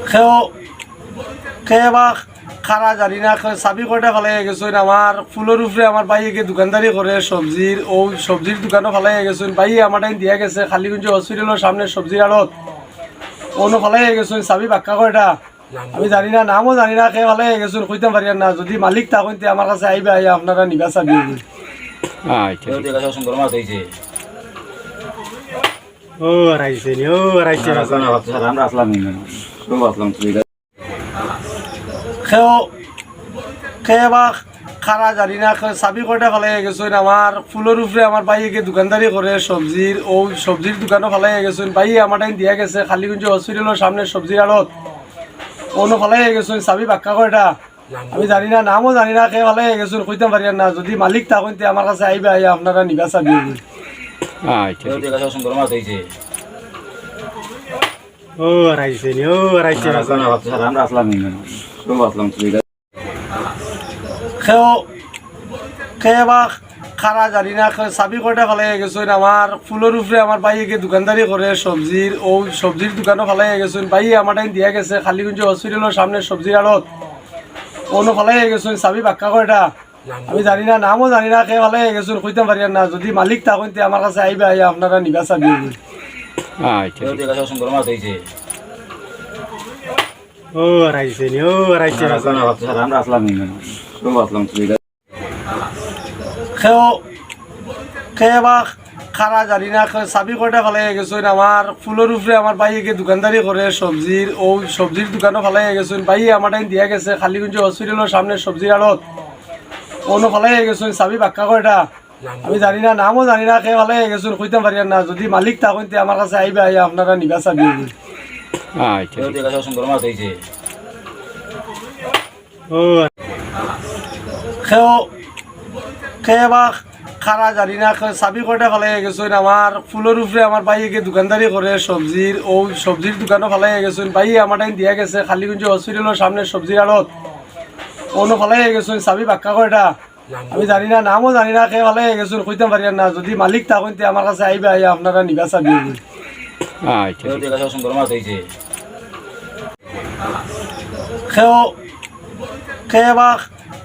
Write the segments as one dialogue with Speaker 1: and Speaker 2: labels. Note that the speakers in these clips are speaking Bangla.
Speaker 1: সেও খেয়ে বা খারা জানি না চাবি কয়টা ফেলাই গেছেন আমার ফুলের উপরে আমার বাইকে দোকানদারি করে সবজির ও সবজির দোকানও ফেলাই গেছেন বাই আমার টাইম দিয়া গেছে খালিগঞ্জ হসপিটালের সামনে সবজির আড়ত অন্য ফেলাই গেছেন চাবি বাক্কা কয়টা আমি জানি না নামও জানি না খেয়ে ফেলাই গেছেন কইতাম পারি না যদি মালিক থাকুন আমার কাছে আইবে আইয়া আপনারা নিবা চাবি
Speaker 2: ও রাইছে নি ও রাইছে
Speaker 3: আমরা আসলাম
Speaker 1: খেও খেয়ে বা খারা জানি না চাবি কয়টা ফেলাই গেছেন আমার ফুলের উপরে আমার বাইকে দোকানদারি করে সবজির ও সবজির দোকানও ফেলাই গেছেন বাই আমার টাইম দিয়া গেছে খালিগঞ্জ হসপিটালের সামনে সবজির আড়ত অন্য ফেলাই গেছেন চাবি বাক্কা কয়টা আমি জানি না নামও জানি না খেয়ে ফেলাই গেছেন কইতাম পারি না যদি মালিক থাকুন আমার কাছে আইবে আইয়া আপনারা নিবা চাবি
Speaker 2: ও রাইছে নি ও রাইছে
Speaker 3: আমরা আসলাম
Speaker 1: খেও খেয়ে বা খারা জানি না চাবি কয়টা ফেলাই গেছেন আমার ফুলের উপরে আমার বাইকে দোকানদারি করে সবজির ও সবজির দোকানও ফেলাই গেছেন বাই আমার টাইম দিয়া গেছে খালিগঞ্জ হসপিটালের সামনে সবজির আড়ত অন্য ফেলাই গেছেন চাবি বাক্কা কয়টা আমি জানি না নামও জানি না খেয়ে ফেলাই গেছেন কইতাম পারি না যদি মালিক থাকুন আমার কাছে আইবে আইয়া আপনারা নিবা চাবি
Speaker 2: ও রাইছে নি ও রাইছে
Speaker 3: আমরা আসলাম
Speaker 1: খেও খেয়ে বা খারা জানি না চাবি কয়টা ফেলাই গেছেন আমার ফুলের উপরে আমার বাইকে দোকানদারি করে সবজির ও সবজির দোকানও ফেলাই গেছেন বাই আমার টাইম দিয়া গেছে খালিগঞ্জ হসপিটালের সামনে সবজির আড়ত অন্য ফেলাই গেছেন চাবি বাক্কা কয়টা আমি জানি না নামও জানি না খেয়ে ফেলাই গেছেন কইতাম পারি না যদি মালিক থাকুন আমার কাছে আইবে আইয়া আপনারা নিবা চাবি
Speaker 2: ও
Speaker 1: খেও খেয়ে বা খারা জানি না চাবি কয়টা ফেলাই গেছেন আমার ফুলের উপরে আমার বাইকে দোকানদারি করে সবজির ও সবজির দোকানও ফেলাই গেছেন বাই আমার টাইম দিয়া গেছে খালিগঞ্জ হসপিটালের সামনে সবজির আড়ত অন্য ফেলাই গেছেন চাবি বাক্কা কয়টা আমি জানি না নামও জানি না খেয়ে ফেলাই গেছেন কইতাম পারি না যদি মালিক থাকুন আমার কাছে আইবে আইয়া আপনারা নিবা চাবি খেও খেয়ে বা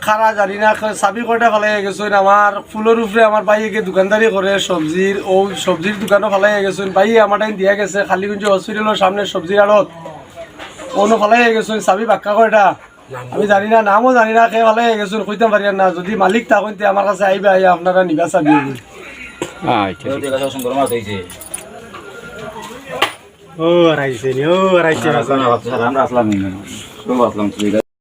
Speaker 1: খারা জানি না চাবি কয়টা ফেলাই গেছেন আমার ফুলের উপরে আমার বাইকে দোকানদারি করে সবজির ও সবজির দোকানও ফেলাই গেছেন বাই আমার টাইম দিয়া গেছে খালিগঞ্জ হসপিটালের সামনে সবজির আড়ত অন্য ফেলাই গেছেন চাবি বাক্কা কয়টা আমি জানি না নামও জানি না খেয়ে ফেলাই গেছেন কইতাম পারি না যদি মালিক থাকুন আমার কাছে আইবে আইয়া আপনারা নিবা চাবি
Speaker 2: ও রাইছে নি ও রাইছে
Speaker 3: আমরা আসলাম